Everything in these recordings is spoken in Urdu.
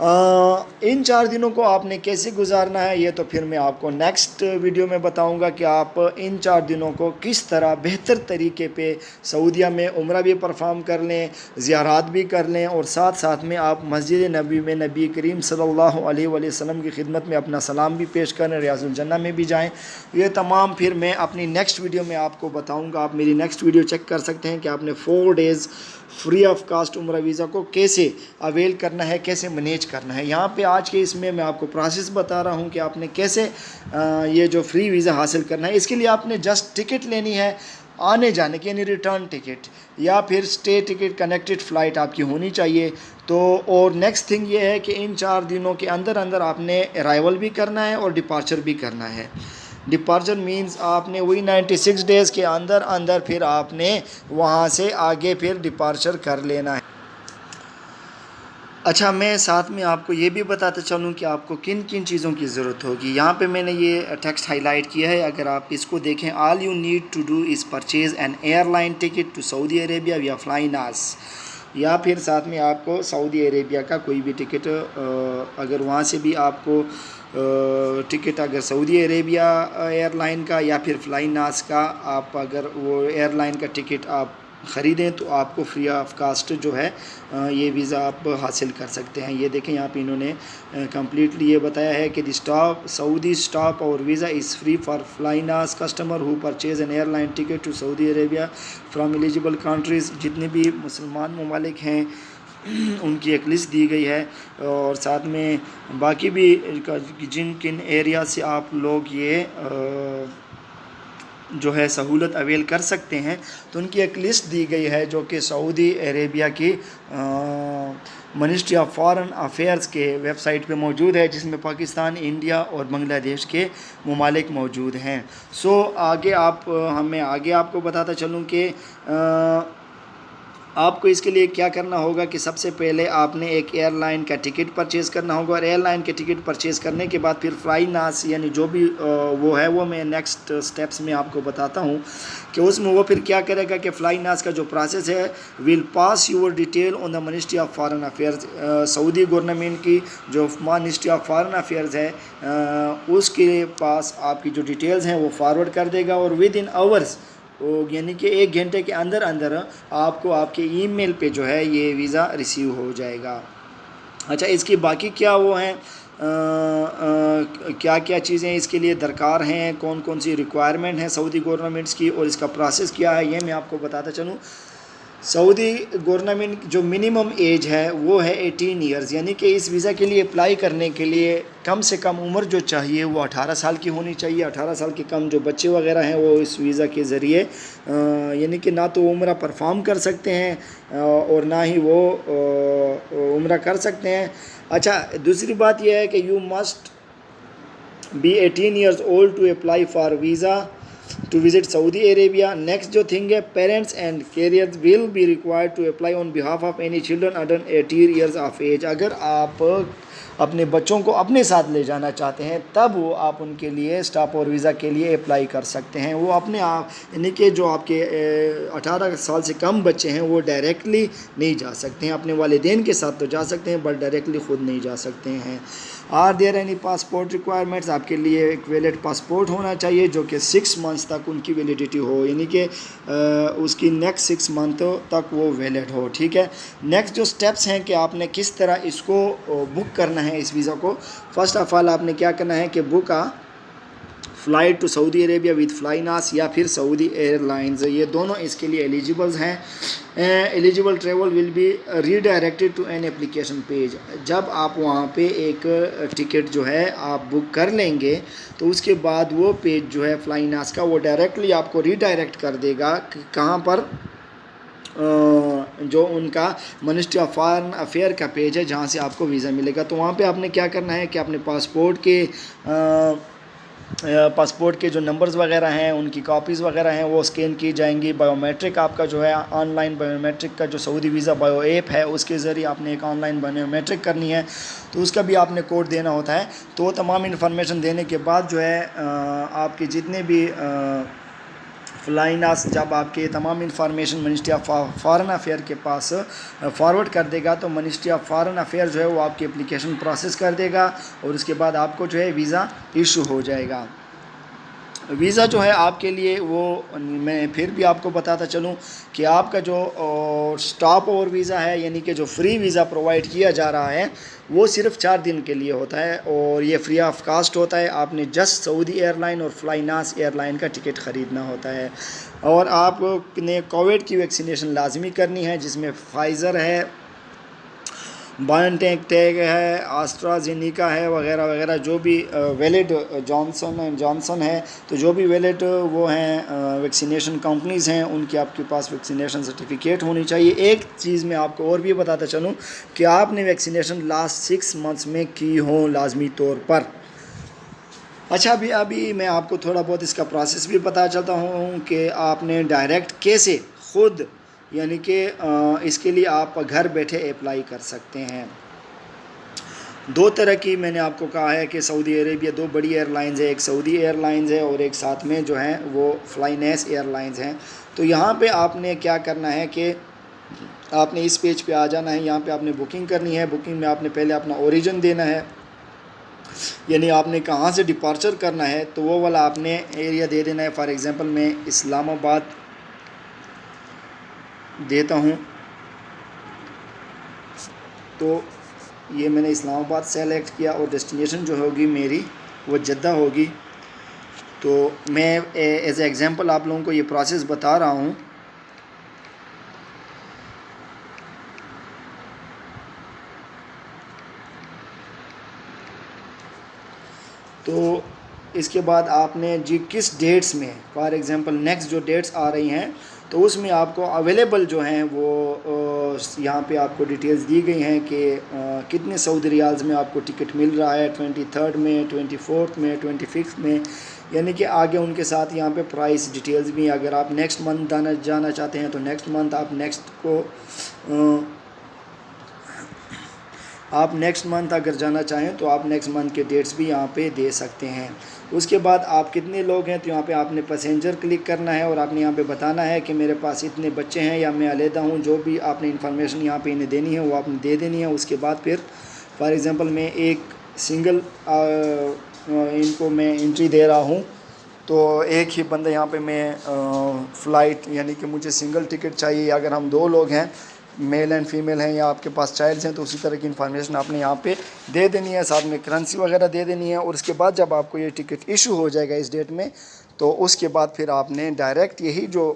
ان 4 دنوں کو آپ نے کیسے گزارنا ہے یہ تو پھر میں آپ کو نیکسٹ ویڈیو میں بتاؤں گا کہ آپ ان 4 دنوں کو کس طرح بہتر طریقے پہ سعودیہ میں عمرہ بھی پرفارم کر لیں، زیارات بھی کر لیں، اور ساتھ ساتھ میں آپ مسجد نبی میں نبی کریم صلی اللہ علیہ وآلہ وسلم کی خدمت میں اپنا سلام بھی پیش کریں، ریاض الجنہ میں بھی جائیں۔ یہ تمام پھر میں اپنی نیکسٹ ویڈیو میں آپ کو بتاؤں گا۔ آپ میری نیکسٹ ویڈیو چیک کر سکتے ہیں کہ آپ نے 4 ڈیز فری آف کاسٹ عمرہ ویزا کو کیسے اویل کرنا ہے، کیسے مینیج کرنا ہے۔ یہاں پہ آج کے اس میں آپ کو پروسیس بتا رہا ہوں کہ آپ نے کیسے یہ جو فری ویزا حاصل کرنا ہے۔ اس کے لیے آپ نے جسٹ ٹکٹ لینی ہے آنے جانے کی، یعنی ریٹرن ٹکٹ یا پھر اسٹے ٹکٹ، کنیکٹڈ فلائٹ آپ کی ہونی چاہیے۔ تو اور نیکسٹ تھنگ یہ ہے کہ ان 4 دنوں کے اندر آپ نے ارائیول بھی کرنا ہے اور ڈپارچر بھی کرنا ہے۔ ڈپارچر مینز آپ نے وہی 96 ڈیز کے اندر پھر آپ نے وہاں سے آگے پھر ڈپارچر کر لینا ہے۔ اچھا، میں ساتھ میں آپ کو یہ بھی بتاتا چلوں کہ آپ کو کن کن چیزوں کی ضرورت ہوگی۔ یہاں پہ میں نے یہ ٹیکسٹ ہائی لائٹ کیا ہے، اگر آپ اس کو دیکھیں، all you need to do is purchase an airline ticket to Saudi Arabia via flynas, یا پھر ساتھ میں آپ کو سعودی عربیہ کا کوئی بھی ٹکٹ، اگر وہاں سے بھی آپ کو ٹکٹ، اگر سعودی عربیہ ایئر لائن کا یا پھر فلائی ناس کا، آپ اگر وہ ایئر لائن کا ٹکٹ آپ خریدیں تو آپ کو فری آف کاسٹ جو ہے یہ ویزا آپ حاصل کر سکتے ہیں۔ یہ دیکھیں یہاں پہ انہوں نے کمپلیٹلی یہ بتایا ہے کہ Saudi stopover visa is free for flynas customer who purchase an airline ticket to Saudi Arabia from eligible countries. جتنے بھی مسلمان ممالک ہیں ان کی ایک لسٹ دی گئی ہے، اور ساتھ میں باقی بھی جن کن ایریا سے آپ لوگ یہ جو ہے سہولت اویل کر سکتے ہیں، تو ان کی ایک لسٹ دی گئی ہے جو کہ سعودی عربیہ کی منسٹری آف فارن افیئرز کے ویب سائٹ پہ موجود ہے، جس میں پاکستان، انڈیا اور بنگلہ دیش کے ممالک موجود ہیں۔ آگے آپ کو بتاتا چلوں کہ آپ کو اس کے لیے کیا کرنا ہوگا کہ سب سے پہلے آپ نے ایک ایئر لائن کا ٹکٹ پرچیز کرنا ہوگا، اور ایئر لائن کے ٹکٹ پرچیز کرنے کے بعد پھر فلائی ناس یعنی جو بھی وہ ہے، وہ میں نیکسٹ سٹیپس میں آپ کو بتاتا ہوں کہ اس میں وہ پھر کیا کرے گا کہ فلائی ناس کا جو پروسیس ہے، will pass your detail on the ministry of foreign affairs. Saudi government کی جو منسٹری آف فارن افیئرز ہے، اس کے پاس آپ کی جو ڈیٹیلز ہیں وہ فارورڈ کر دے گا، اور ود ان آورز، یعنی کہ 1 گھنٹے کے اندر آپ کو آپ کے ای میل پہ جو ہے یہ ویزا ریسیو ہو جائے گا۔ اچھا، اس کی باقی کیا وہ ہیں، کیا کیا چیزیں اس کے لیے درکار ہیں، کون کون سی ریکوائرمنٹ ہیں سعودی گورنمنٹس کی، اور اس کا پروسیس کیا ہے، یہ میں آپ کو بتاتا چلوں۔ سعودی گورنمنٹ جو منیمم ایج ہے وہ ہے 18 ایئرز، یعنی کہ اس ویزا کے لیے اپلائی کرنے کے لیے کم سے کم عمر جو چاہیے وہ 18 سال کی ہونی چاہیے۔ 18 سال کے کم جو بچے وغیرہ ہیں وہ اس ویزا کے ذریعے یعنی کہ نہ تو عمرہ پرفارم کر سکتے ہیں اور نہ ہی وہ عمرہ کر سکتے ہیں۔ اچھا، دوسری بات یہ ہے کہ you must be 18 years old to apply for visa to visit Saudi Arabia. Next جو تھنگ ہے، parents and carers will be required to apply on behalf of any children under 18 years of age. اگر آپ اپنے بچوں کو اپنے ساتھ لے جانا چاہتے ہیں تب وہ آپ ان کے لیے اسٹاپ اور ویزا کے لیے اپلائی کر سکتے ہیں۔ وہ اپنے آپ یعنی کہ جو آپ کے 18 سال سے کم بچے ہیں وہ ڈائریکٹلی نہیں جا سکتے ہیں، اپنے والدین کے ساتھ تو جا سکتے ہیں بٹ ڈائریکٹلی خود نہیں جا سکتے ہیں۔ Are there any passport requirements, آپ کے لیے ایک ویلڈ پاسپورٹ ہونا چاہیے جو کہ 6 منتھس تک ان کی ویلیڈیٹی ہو، یعنی کہ اس کی نیکسٹ 6 منتھ تک وہ ویلڈ ہو، ٹھیک ہے۔ نیکسٹ جو سٹیپس ہیں کہ آپ نے کس طرح اس کو بک کرنا ہے اس ویزا کو، فرسٹ آف آل آپ نے کیا کرنا ہے کہ book flight to Saudi Arabia with flynas یا پھر سعودی ایئر لائنز، یہ دونوں اس کے لیے ایلیجیبلز ہیں۔ Eligible travel will be redirected to an application page. جب آپ وہاں پہ ایک ٹکٹ جو ہے آپ بک کر لیں گے تو اس کے بعد وہ پیج جو ہے فلائی ناس کا وہ ڈائریکٹلی آپ کو ری ڈائریکٹ کر دے گا کہاں پر، جو ان کا منسٹری آف فارن افیئر کا پیج ہے جہاں سے آپ کو ویزا ملے گا۔ تو وہاں پہ آپ نے کیا کرنا ہے کہ اپنے پاسپورٹ کے جو نمبرز وغیرہ ہیں ان کی کاپیز وغیرہ ہیں وہ اسکین کی جائیں گی۔ بایو میٹرک آپ کا جو ہے آن لائن بایو میٹرک کا جو سعودی ویزا بایو ایپ ہے اس کے ذریعے آپ نے ایک آن لائن بایو میٹرک کرنی ہے، تو اس کا بھی آپ نے کوڈ دینا ہوتا ہے۔ تو وہ تمام انفارمیشن دینے کے بعد جو ہے آپ کے جتنے بھی فلائناس جب آپ کے تمام information ministry of foreign affair کے پاس فارورڈ کر دے گا تو منسٹری آف فارن افیئر جو ہے وہ آپ کی اپلیکیشن پروسیس کر دے گا اور اس کے بعد آپ کو جو ہے ویزا ایشو ہو جائے گا۔ ویزا جو ہے آپ کے لیے وہ میں پھر بھی آپ کو بتاتا چلوں کہ آپ کا جو اسٹاپ اوور ویزا ہے یعنی کہ جو فری ویزا پرووائڈ کیا جا رہا ہے وہ صرف 4 دن کے لیے ہوتا ہے اور یہ فری آف کاسٹ ہوتا ہے۔ آپ نے جسٹ سعودی ایئر لائن اور فلائناس ایئر لائن کا ٹکٹ خریدنا ہوتا ہے اور آپ نے کووڈ کی ویکسینیشن لازمی کرنی ہے جس میں فائزر ہے، بائن ٹیک ہے، آسٹرازینیکا ہے وغیرہ وغیرہ، جو بھی ویلڈ جانسن ہے، تو جو بھی ویلڈ وہ ہیں ویکسینیشن کمپنیز ہیں ان کی آپ کے پاس ویکسینیشن سرٹیفکیٹ ہونی چاہیے۔ ایک چیز میں آپ کو اور بھی بتاتا چلوں کہ آپ نے ویکسینیشن لاسٹ 6 منتھس میں کی ہوں لازمی طور پر۔ اچھا ابھی میں آپ کو تھوڑا بہت اس کا پروسیس بھی بتا چلتا ہوں کہ آپ نے ڈائریکٹ کیسے خود یعنی کہ اس کے لیے آپ گھر بیٹھے اپلائی کر سکتے ہیں۔ 2 طرح کی میں نے آپ کو کہا ہے کہ سعودی عربیہ 2 بڑی ایئر لائنز ہے، ایک سعودی ایئر لائنز ہے اور ایک ساتھ میں جو ہیں وہ فلائناس ایئر لائنز ہیں۔ تو یہاں پہ آپ نے کیا کرنا ہے کہ آپ نے اس پیج پہ آ جانا ہے، یہاں پہ آپ نے بکنگ کرنی ہے۔ بکنگ میں آپ نے پہلے اپنا اوریجن دینا ہے، یعنی آپ نے کہاں سے ڈپارچر کرنا ہے تو وہ والا آپ نے ایریا دے دینا ہے۔ فار ایگزامپل میں اسلام آباد دیتا ہوں تو یہ میں نے اسلام آباد سیلیکٹ کیا اور ڈیسٹینیشن جو ہوگی میری وہ جدہ ہوگی۔ تو میں ایز اے ایگزامپل آپ لوگوں کو یہ پروسیس بتا رہا ہوں۔ تو اس کے بعد آپ نے کس ڈیٹس میں، فار ایگزامپل نیکسٹ جو ڈیٹس آ رہی ہیں تو اس میں آپ کو اویلیبل جو ہیں وہ یہاں پہ آپ کو ڈیٹیلز دی گئی ہیں کہ کتنے سعودی ریالز میں آپ کو ٹکٹ مل رہا ہے، 23 میں، 24 میں، 25 میں، یعنی کہ آگے ان کے ساتھ یہاں پہ پرائس ڈیٹیلز بھی ہیں۔ اگر آپ نیکسٹ منتھ جانا چاہتے ہیں تو نیکسٹ منتھ آپ نیکسٹ منتھ اگر جانا چاہیں تو آپ نیکسٹ منتھ کے ڈیٹس بھی یہاں پہ دے سکتے ہیں۔ اس کے بعد آپ کتنے لوگ ہیں تو یہاں پہ آپ نے پیسنجر کلک کرنا ہے اور آپ نے یہاں پہ بتانا ہے کہ میرے پاس اتنے بچے ہیں یا میں علیحدہ ہوں، جو بھی آپ نے انفارمیشن یہاں پہ انہیں دینی ہے وہ آپ نے دے دینی ہے۔ اس کے بعد پھر فار ایگزامپل میں ایک سنگل ان کو میں انٹری دے رہا ہوں تو ایک ہی بندہ یہاں پہ میں فلائٹ یعنی کہ مجھے سنگل ٹکٹ چاہیے، اگر ہم 2 لوگ ہیں میل اینڈ فیمیل ہیں یا آپ کے پاس چائلڈز ہیں تو اسی طرح کی انفارمیشن آپ نے یہاں پہ دے دینی ہے، ساتھ میں کرنسی وغیرہ دے دینی ہے۔ اور اس کے بعد جب آپ کو یہ ٹکٹ ایشو ہو جائے گا اس ڈیٹ میں تو اس کے بعد پھر آپ نے ڈائریکٹ یہی جو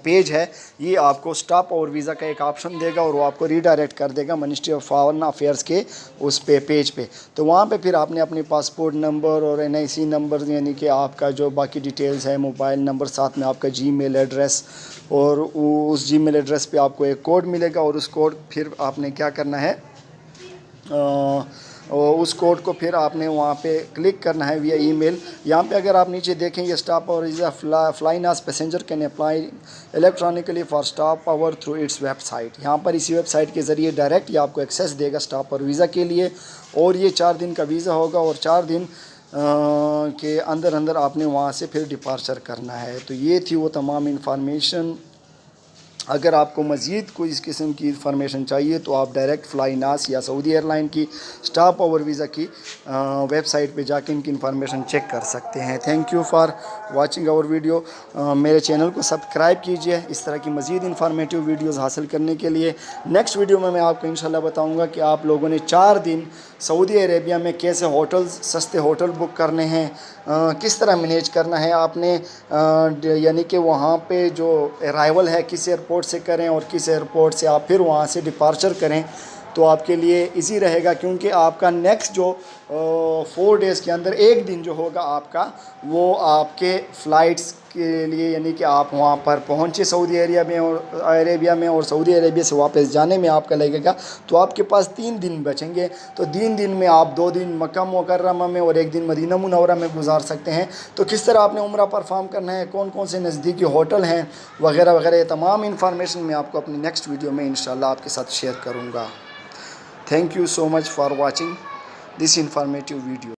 پیج ہے یہ آپ کو اسٹاپ اور ویزا کا ایک آپشن دے گا اور وہ آپ کو ریڈائریکٹ کر دے گا منسٹری آف فارن افیئرس کے اس پہ پیج پہ۔ تو وہاں پہ پھر آپ نے اپنے پاسپورٹ نمبر اور NIC نمبر یعنی کہ آپ کا جو باقی ڈیٹیلز ہے، موبائل نمبر، ساتھ میں آپ کا جی میل ایڈریس، اور اس جی میل ایڈریس پہ آپ کو ایک کوڈ ملے گا اور اس کوڈ پھر آپ نے کیا کرنا ہے، اس کوڈ کو پھر آپ نے وہاں پہ کلک کرنا ہے ویا ای میل۔ یہاں پہ اگر آپ نیچے دیکھیں یہ stopover visa flynas passenger can apply electronically for stopover through its website. یہاں پر اسی ویب سائٹ کے ذریعے ڈائریکٹ یہ آپ کو ایکسیس دے گا اسٹاپ اور ویزا کے لیے، اور یہ 4 دن کا ویزا ہوگا اور 4 دن کے اندر آپ نے وہاں سے پھر ڈپارچر کرنا ہے۔ تو یہ تھی وہ تمام انفارمیشن۔ اگر آپ کو مزید کوئی اس قسم کی انفارمیشن چاہیے تو آپ ڈائریکٹ فلائناس یا سعودی ایئر لائن کی اسٹاپ اوور ویزا کی ویب سائٹ پہ جا کے ان کی انفارمیشن چیک کر سکتے ہیں۔ Thank you for watching our video. میرے چینل کو سبسکرائب کیجئے اس طرح کی مزید انفارمیٹیو ویڈیوز حاصل کرنے کے لیے۔ نیکسٹ ویڈیو میں آپ کو انشاءاللہ بتاؤں گا کہ آپ لوگوں نے 4 دن سعودی عربیہ میں کیسے سستے ہوٹل بک کرنے ہیں، کس طرح مینیج کرنا ہے آپ نے، یعنی کہ وہاں پہ جو ارائیول ہے کس ایئرپورٹ سے کریں اور کس ایئرپورٹ سے آپ پھر وہاں سے ڈپارچر کریں تو آپ کے لیے ایزی رہے گا، کیونکہ آپ کا نیکسٹ جو 4 ڈیز کے اندر ایک دن جو ہوگا آپ کا وہ آپ کے فلائٹس کے لیے، یعنی کہ آپ وہاں پر پہنچے سعودی عربیہ میں اور سعودی عربیہ سے واپس جانے میں آپ کا لگے گا، تو آپ کے پاس 3 دن بچیں گے۔ تو 3 دن میں آپ 2 دن مکہ مکرمہ میں اور 1 دن مدینہ منورہ میں گزار سکتے ہیں۔ تو کس طرح آپ نے عمرہ پرفارم کرنا ہے، کون کون سے نزدیکی ہوٹل ہیں وغیرہ وغیرہ، یہ تمام انفارمیشن میں آپ کو اپنی نیکسٹ ویڈیو میں انشاءاللہ آپ کے ساتھ شیئر کروں گا۔ Thank you so much for watching this informative video.